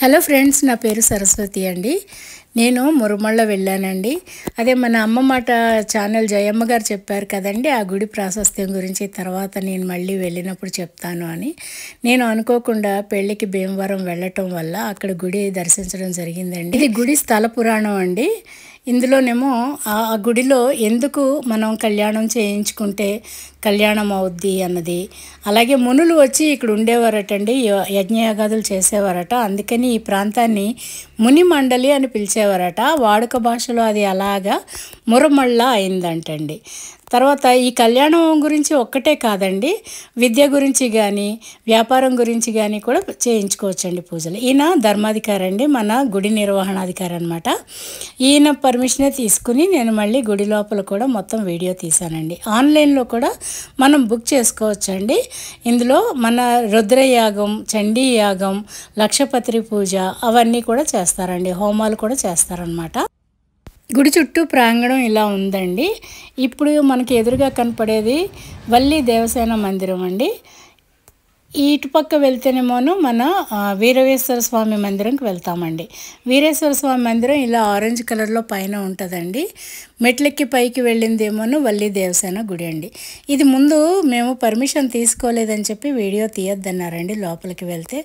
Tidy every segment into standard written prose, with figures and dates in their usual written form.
Hello friends, నా పేరు సరస్వతి అండి. నేను మురుమళ్ళ వెళ్ళానండి. అదే మన అమ్మ మాట ఛానల్ జయమ్మ గారు చెప్పారు కదండి, ఆ గుడి ప్రాశస్త్యం గురించి తర్వాత నేను మళ్ళీ వెళ్ళినప్పుడు చెప్తాను అని. నేను అనుకోకుండా పెళ్ళికి భీమవరం వెళ్ళటం వల్ల అక్కడ గుడి దర్శించడం జరిగిందండి. ఇది గుడి స్థల పురాణం అండి. ఇందులోనేమో ఆ గుడిలో ఎందుకు మనం కళ్యాణం చేయించుకుంటే కళ్యాణం అవుద్ది అన్నది, అలాగే మునులు వచ్చి ఇక్కడ ఉండేవారటండి, యజ్ఞయాగాదులు చేసేవారట. అందుకని ఈ ప్రాంతాన్ని ముని మండలి అని పిలిచేవారట. వాడుక భాషలో అది అలాగా మురమళ్ళ అయిందంటండి. తర్వాత ఈ కళ్యాణం గురించి ఒక్కటే కాదండి, విద్య గురించి కానీ వ్యాపారం గురించి కానీ కూడా చేయించుకోవచ్చండి పూజలు. ఈయన ధర్మాధికారి అండి, మన గుడి నిర్వహణాధికారి అనమాట. ఈయన పర్మిషనే తీసుకుని నేను మళ్ళీ గుడి లోపల కూడా మొత్తం వీడియో తీశానండి. ఆన్లైన్లో కూడా మనం బుక్ చేసుకోవచ్చండి. ఇందులో మన రుద్రయాగం, చండీ యాగం, లక్షపత్రి పూజ అవన్నీ కూడా చేస్తారండి. హోమాలు కూడా చేస్తారనమాట. గుడి చుట్టూ ప్రాంగణం ఇలా ఉందండి. ఇప్పుడు మనకి ఎదురుగా కనపడేది వల్లి దేవసేన మందిరం అండి. ఇటుపక్క వెళ్తేనేమోను మన వీరవేశ్వర స్వామి మందిరంకి వెళ్తామండి. వీరేశ్వర స్వామి మందిరం ఇలా ఆరెంజ్ కలర్లో పైన ఉంటుందండి. మెట్లెక్కి పైకి వెళ్ళిందేమోను వల్లి దేవసేన గుడి అండి. ఇది ముందు మేము పర్మిషన్ తీసుకోలేదని చెప్పి వీడియో తీయొద్దన్నారండి లోపలికి వెళ్తే.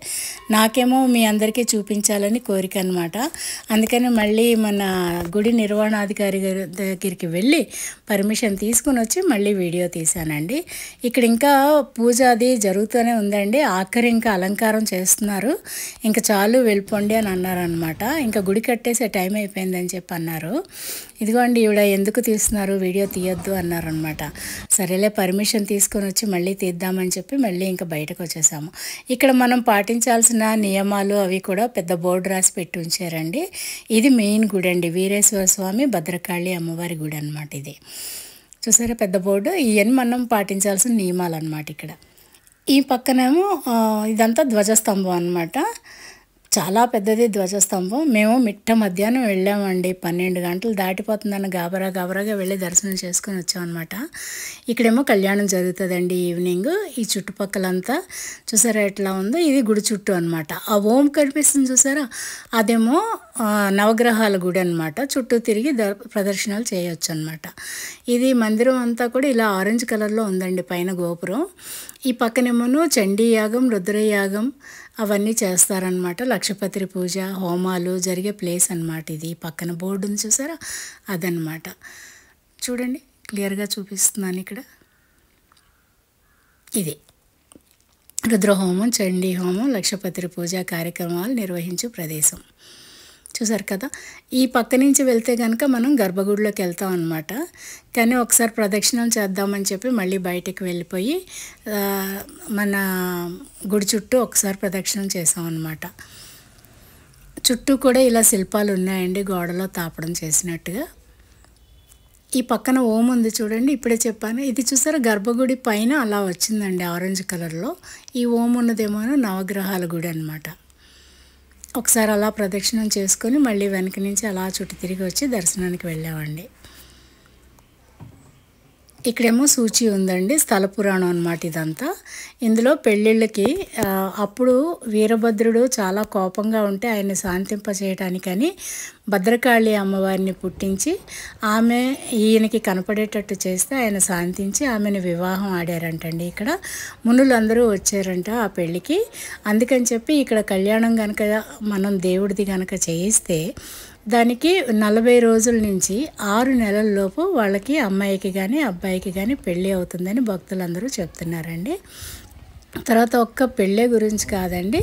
నాకేమో మీ అందరికీ చూపించాలని కోరిక అనమాట. అందుకని మళ్ళీ మన గుడి నిర్వహణాధికారి దగ్గరికి వెళ్ళి పర్మిషన్ తీసుకుని వచ్చి మళ్ళీ వీడియో తీశానండి. ఇక్కడ ఇంకా పూజ అది జరుగుతూనే ఉందండి. ఆఖరి ఇంకా అలంకారం చేస్తున్నారు. ఇంకా చాలు వెళ్ళిపోండి అని అన్నారనమాట. ఇంకా గుడి కట్టేసే టైం అయిపోయిందని చెప్పి అన్నారు. ఇదిగోండి ఈవిడ ఎందుకు తీస్తున్నారు, వీడియో తీయొద్దు అన్నారనమాట. సరేలే పర్మిషన్ తీసుకొని వచ్చి మళ్ళీ తీద్దామని చెప్పి మళ్ళీ ఇంకా బయటకు వచ్చేసాము. ఇక్కడ మనం పాటించాల్సిన నియమాలు అవి కూడా పెద్ద బోర్డు రాసి పెట్టి ఉంచారండి. ఇది మెయిన్ గుడి అండి, వీరేశ్వర స్వామి భద్రకాళి అమ్మవారి గుడి అనమాట. ఇది చూసారా పెద్ద బోర్డు. ఇవన్నీ మనం పాటించాల్సిన నియమాలు అనమాట. ఇక్కడ ఈ పక్కనేమో ఇదంతా ధ్వజస్తంభం అనమాట. చాలా పెద్దది ధ్వజస్తంభం. మేము మిట్ట మధ్యాహ్నం వెళ్ళామండి. 12 గంటలు దాటిపోతుందని గాబరాగా వెళ్ళి దర్శనం చేసుకొని వచ్చామన్నమాట. ఇక్కడేమో కళ్యాణం జరుగుతుందండి ఈవినింగ్. ఈ చుట్టుపక్కలంతా చూసారా ఎట్లా ఉందో, ఇది గుడి చుట్టూ అనమాట. ఆ ఓం కనిపిస్తుంది చూసారా, అదేమో నవగ్రహాల గుడి అనమాట. చుట్టూ తిరిగి ప్రదర్శనలు చేయొచ్చు అనమాట. ఇది మందిరం అంతా కూడా ఇలా ఆరెంజ్ కలర్లో ఉందండి పైన గోపురం. ఈ పక్కనేమోను చండీ యాగం, రుద్రయాగం అవన్నీ చేస్తారనమాట. లక్షపత్రి పూజ, హోమాలు జరిగే ప్లేస్ అనమాట. ఇది ఈ పక్కన బోర్డు ఉంది చూసారా, అదనమాట. చూడండి క్లియర్గా చూపిస్తున్నాను ఇక్కడ. ఇది రుద్రహోమం, చండీ హోమం, లక్షపత్రి పూజ కార్యక్రమాలు నిర్వహించే ప్రదేశం. చూసారు కదా. ఈ పక్క నుంచి వెళ్తే కనుక మనం గర్భగుడిలోకి వెళ్తాం అనమాట. కానీ ఒకసారి ప్రదక్షిణం చేద్దామని చెప్పి మళ్ళీ బయటికి వెళ్ళిపోయి మన గుడి చుట్టూ ఒకసారి ప్రదక్షిణం చేసాం అనమాట. చుట్టూ కూడా ఇలా శిల్పాలు ఉన్నాయండి, గోడలో తాపడం చేసినట్టుగా. ఈ పక్కన ఓం ఉంది చూడండి, ఇప్పుడే చెప్పాను. ఇది చూసారా గర్భగుడి పైన అలా వచ్చిందండి ఆరెంజ్ కలర్లో. ఈ ఓం ఉన్నదేమో నవగ్రహాల గుడి అనమాట. ఒకసారి అలా ప్రదక్షిణం చేసుకొని మళ్ళీ వెనక నుంచి అలా చుట్టూ తిరిగి వచ్చి దర్శనానికి వెళ్ళామండి. ఇక్కడేమో సూచి ఉందండి, స్థల పురాణం అనమాట ఇదంతా. ఇందులో పెళ్ళిళ్ళకి అప్పుడు వీరభద్రుడు చాలా కోపంగా ఉంటే ఆయన్ని శాంతింపచేయటానికని భద్రకాళి అమ్మవారిని పుట్టించి ఆమె ఈయనకి కనపడేటట్టు చేస్తే ఆయన శాంతించి ఆమెను వివాహం ఆడారంటండి. ఇక్కడ మునులందరూ వచ్చారంట ఆ పెళ్ళికి. అందుకని చెప్పి ఇక్కడ కళ్యాణం కనుక మనం దేవుడిది కనుక చేయిస్తే దానికి 40 రోజుల నుంచి 6 నెలల లోపు వాళ్ళకి అమ్మాయికి కానీ అబ్బాయికి కానీ పెళ్ళి అవుతుందని భక్తులందరూ చెప్తున్నారండి. తర్వాత ఒక్క పెళ్ళే గురించి కాదండి,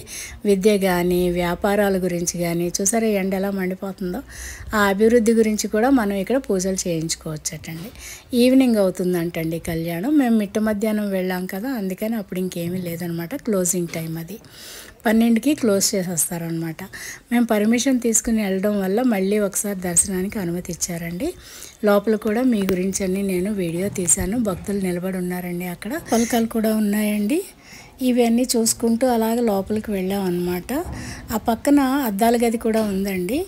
విద్య కానీ వ్యాపారాల గురించి కానీ చూసారా ఎండ ఎలా మండిపోతుందో, ఆ అభివృద్ధి గురించి కూడా మనం ఇక్కడ పూజలు చేయించుకోవచ్చటండి. ఈవినింగ్ అవుతుందంటండి కళ్యాణం. మేము మిట్ట మధ్యాహ్నం వెళ్ళాం కదా, అందుకని అప్పుడు ఇంకేమీ లేదనమాట. క్లోజింగ్ టైం అది 12కి క్లోజ్ చేసేస్తారనమాట. మేము పర్మిషన్ తీసుకుని వెళ్ళడం వల్ల మళ్ళీ ఒకసారి దర్శనానికి అనుమతి ఇచ్చారండి. లోపల కూడా మీ గురించి అన్ని నేను వీడియో తీశాను. భక్తులు నిలబడి ఉన్నారండి, అక్కడ పలకలు కూడా ఉన్నాయండి. ఇవన్నీ చూసుకుంటూ అలాగ లోపలికి వెళ్ళాం అనమాట. ఆ పక్కన అద్దాల గది కూడా ఉందండి,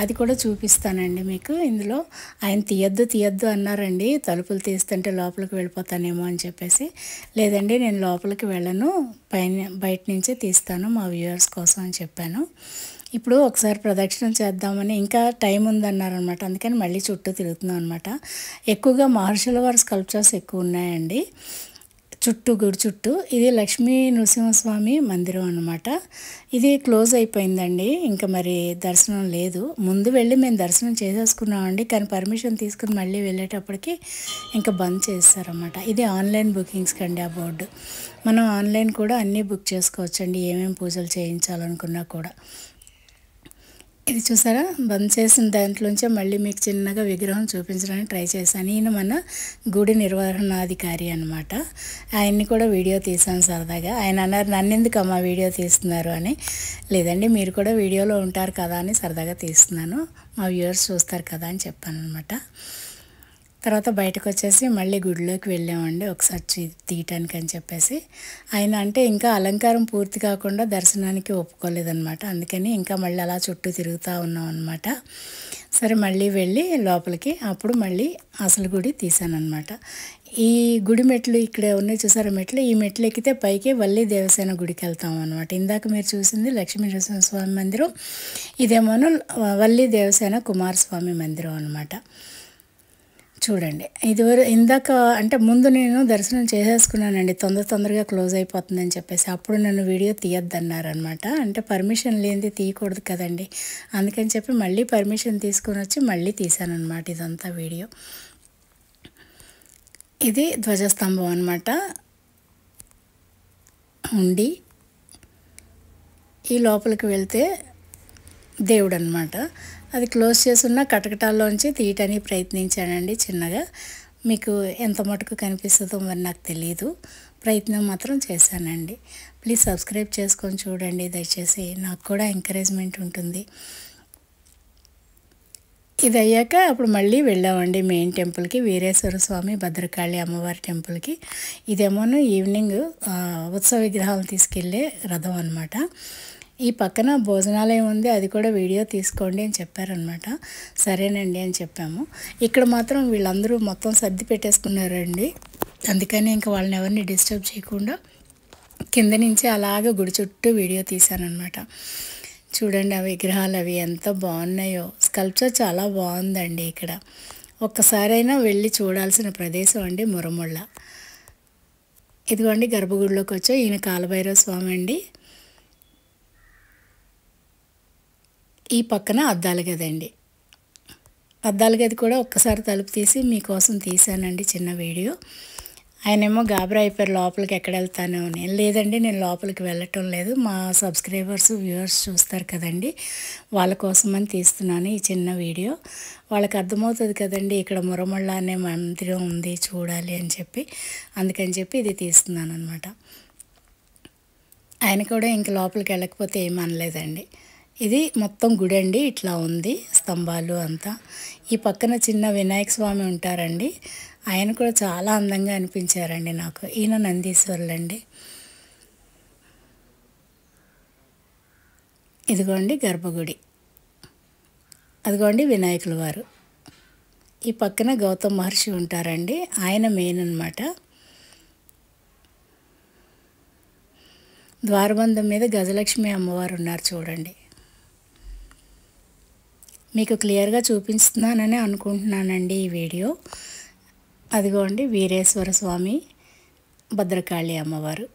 అది కూడా చూపిస్తానండి మీకు. ఇందులో ఆయన తీయద్దు అన్నారండి, తలుపులు తీస్తుంటే లోపలికి వెళ్ళిపోతానేమో అని చెప్పేసి. లేదండి నేను లోపలికి వెళ్ళను, బయట నుంచే తీస్తాను మా వ్యూవర్స్ కోసం అని చెప్పాను. ఇప్పుడు ఒకసారి ప్రదక్షిణం చేద్దామని ఇంకా టైం ఉందన్నారనమాట. అందుకని మళ్ళీ చుట్టూ తిరుగుతున్నాం అనమాట. ఎక్కువగా మహర్షుల వారి స్కల్ప్చర్స్ ఎక్కువ ఉన్నాయండి చుట్టూ, గుడి చుట్టూ. ఇది లక్ష్మీ నృసింహస్వామి మందిరం అనమాట. ఇది క్లోజ్ అయిపోయిందండి, ఇంకా మరి దర్శనం లేదు. ముందు వెళ్ళి మేము దర్శనం చేసేసుకున్నామండి, కానీ పర్మిషన్ తీసుకుని మళ్ళీ వెళ్ళేటప్పటికి ఇంకా బంద్ చేస్తారన్నమాట. ఇది ఆన్లైన్ బుకింగ్స్ కండి ఆ బోర్డు. మనం ఆన్లైన్ కూడా అన్నీ బుక్ చేసుకోవచ్చండి, ఏమేమి పూజలు చేయించాలనుకున్నా కూడా. ఇది చూసారా, బంద్ చేసిన దాంట్లోంచే మళ్ళీ మీకు చిన్నగా విగ్రహం చూపించడానికి ట్రై చేశాను. ఈయన మన గుడి నిర్వహణాధికారి అనమాట. ఆయన్ని కూడా వీడియో తీసాను సరదాగా. ఆయన అన్నారు, నన్నెందుకు అమ్మా వీడియో తీస్తున్నారు అని. లేదండి, మీరు కూడా వీడియోలో ఉంటారు కదా అని సరదాగా తీస్తున్నాను, మా వ్యూవర్స్ చూస్తారు కదా అని చెప్పాను అనమాట. తర్వాత బయటకు వచ్చేసి మళ్ళీ గుడిలోకి వెళ్ళామండి ఒకసారి తీయటానికి అని చెప్పేసి. ఆయన అంటే ఇంకా అలంకారం పూర్తి కాకుండా దర్శనానికి ఒప్పుకోలేదన్నమాట. అందుకని ఇంకా మళ్ళీ అలా చుట్టూ తిరుగుతూ ఉన్నాం అనమాట. సరే మళ్ళీ వెళ్ళి లోపలికి అప్పుడు మళ్ళీ అసలు గుడి తీసానమాట. ఈ గుడి మెట్లు ఇక్కడ ఉన్నాయి చూసారా మెట్లు, ఈ మెట్లు ఎక్కితే పైకి వల్లి దేవసేన గుడికి వెళ్తాం అనమాట. ఇందాక మీరు చూసింది లక్ష్మీ నరసింహస్వామి మందిరం, ఇదేమోను వల్లి దేవసేన కుమారస్వామి మందిరం అనమాట. చూడండి, ఇందాక అంటే ముందు నేను దర్శనం చేసేసుకున్నానండి, తొందరగా క్లోజ్ అయిపోతుందని చెప్పేసి. అప్పుడు నన్ను వీడియో తీయొద్దన్నారనమాట. అంటే పర్మిషన్ లేనిది తీయకూడదు కదండి, అందుకని చెప్పి మళ్ళీ పర్మిషన్ తీసుకొని వచ్చి మళ్ళీ తీసానమాట ఇదంతా వీడియో. ఇది ధ్వజస్తంభం అనమాట, ఉండి ఈ లోపలికి వెళ్తే దేవుడు అనమాట. అది క్లోజ్ చేసున్న కటకటాల్లోంచి తీయటానికి ప్రయత్నించానండి చిన్నగా. మీకు ఎంత మటుకు కనిపిస్తుందో మరి నాకు తెలియదు, ప్రయత్నం మాత్రం చేశానండి. ప్లీజ్ సబ్స్క్రైబ్ చేసుకొని చూడండి దయచేసి, నాకు కూడా ఎంకరేజ్మెంట్ ఉంటుంది. ఇది అయ్యాక అప్పుడు మళ్ళీ వెళ్ళామండి మెయిన్ టెంపుల్కి, వీరేశ్వర స్వామి భద్రకాళి అమ్మవారి టెంపుల్కి. ఇదేమోను ఈవినింగ్ ఉత్సవ విగ్రహాలు తీసుకెళ్ళే రథం అనమాట. ఈ పక్కన భోజనాలయం ఉంది, అది కూడా వీడియో తీసుకోండి అని చెప్పారనమాట. సరేనండి అని చెప్పాము. ఇక్కడ మాత్రం వీళ్ళందరూ మొత్తం సర్ది పెట్టేసుకున్నారండి, అందుకని ఇంకా వాళ్ళని ఎవరిని డిస్టర్బ్ చేయకుండా కింద నుంచి అలాగ గుడి చుట్టూ వీడియో తీశానమాట. చూడండి ఆ విగ్రహాలు అవి ఎంత బాగున్నాయో, స్కల్ప్చర్ చాలా బాగుందండి. ఇక్కడ ఒక్కసారైనా వెళ్ళి చూడాల్సిన ప్రదేశం అండి మురముళ్ళ. ఇదిగోండి గర్భగుడిలోకి వచ్చా, ఈయన కాలభైరవ స్వామి అండి. ఈ పక్కన అద్దాల గది అండి. అద్దాల గది కూడా ఒక్కసారి తలుపు తీసి మీకోసం తీసానండి చిన్న వీడియో. ఆయనేమో గాబరా అయిపోయారు, లోపలికి ఎక్కడ వెళ్తాను అని. లేదండి, నేను లోపలికి వెళ్ళటం లేదు, మా సబ్స్క్రైబర్స్ వ్యూవర్స్ చూస్తారు కదండి, వాళ్ళ కోసమని తీస్తున్నాను ఈ చిన్న వీడియో. వాళ్ళకి అర్థమవుతుంది కదండి ఇక్కడ మురమళ్ళ అనే మందిరం ఉంది చూడాలి అని చెప్పి, అందుకని చెప్పి ఇది తీస్తున్నాను అనమాట. ఆయన కూడా ఇంక లోపలికి వెళ్ళకపోతే ఏమనలేదండి. ఇది మొత్తం గుడి అండి, ఇట్లా ఉంది స్తంభాలు అంతా. ఈ పక్కన చిన్న వినాయక స్వామి ఉంటారండి, ఆయన కూడా చాలా అందంగా అనిపించారండి నాకు. ఈయన నందీశ్వరులండి. ఇదిగోండి గర్భగుడి, అదిగోండి వినాయకుల వారు. ఈ పక్కన గౌతమ్ మహర్షి ఉంటారండి, ఆయన మెయిన్ అనమాట. ద్వారబంధం మీద గజలక్ష్మి అమ్మవారు ఉన్నారు చూడండి. మీకు క్లియర్గా చూపిస్తున్నానని అనుకుంటున్నానండి ఈ వీడియో. అదిగోండి వీరేశ్వర స్వామి భద్రకాళి అమ్మవారు.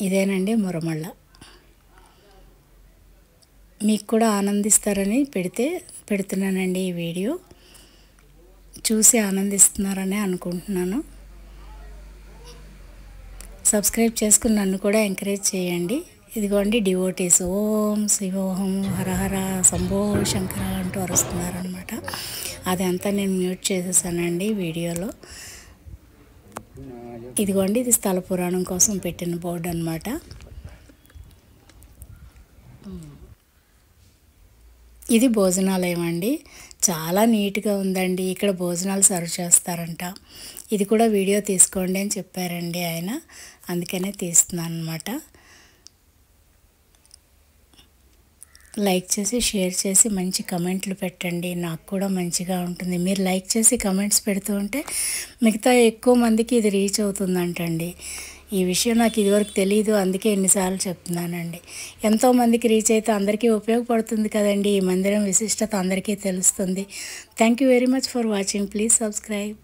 ఇదేనండి మురమళ్ళ. మీకు కూడా ఆనందిస్తారని పెడుతున్నానండి ఈ వీడియో. చూసి ఆనందిస్తున్నారని అనుకుంటున్నాను. సబ్స్క్రైబ్ చేసుకుని నన్ను కూడా ఎంకరేజ్ చేయండి. ఇదిగోండి డివోటీస్ ఓం శివోహం హరహర శంభో శంకర అంటూ అరుస్తున్నారనమాట. అదంతా నేను మ్యూట్ చేసేసానండి వీడియోలో. ఇదిగోండి ఇది స్థల పురాణం కోసం పెట్టిన బోర్డు అనమాట. ఇది భోజనాలయం అండి, చాలా నీట్గా ఉందండి. ఇక్కడ భోజనాలు సర్వ్ చేస్తారంట. ఇది కూడా వీడియో తీసుకోండి అని చెప్పారండి ఆయన, అందుకనే తీస్తున్నాను అనమాట. లైక్ చేసి షేర్ చేసి మంచి కమెంట్లు పెట్టండి, నాకు కూడా మంచిగా ఉంటుంది. మీరు లైక్ చేసి కమెంట్స్ పెడుతూ ఉంటే మిగతా ఎక్కువ మందికి ఇది రీచ్ అవుతుందంటండి. ఈ విషయం నాకు ఇదివరకు తెలియదు, అందుకే ఎన్నిసార్లు చెప్తున్నానండి. ఎంతోమందికి రీచ్ అయితే అందరికీ ఉపయోగపడుతుంది కదండి. ఈ మందిరం విశిష్టత అందరికీ తెలుస్తుంది. Thank you very much for watching. Please subscribe.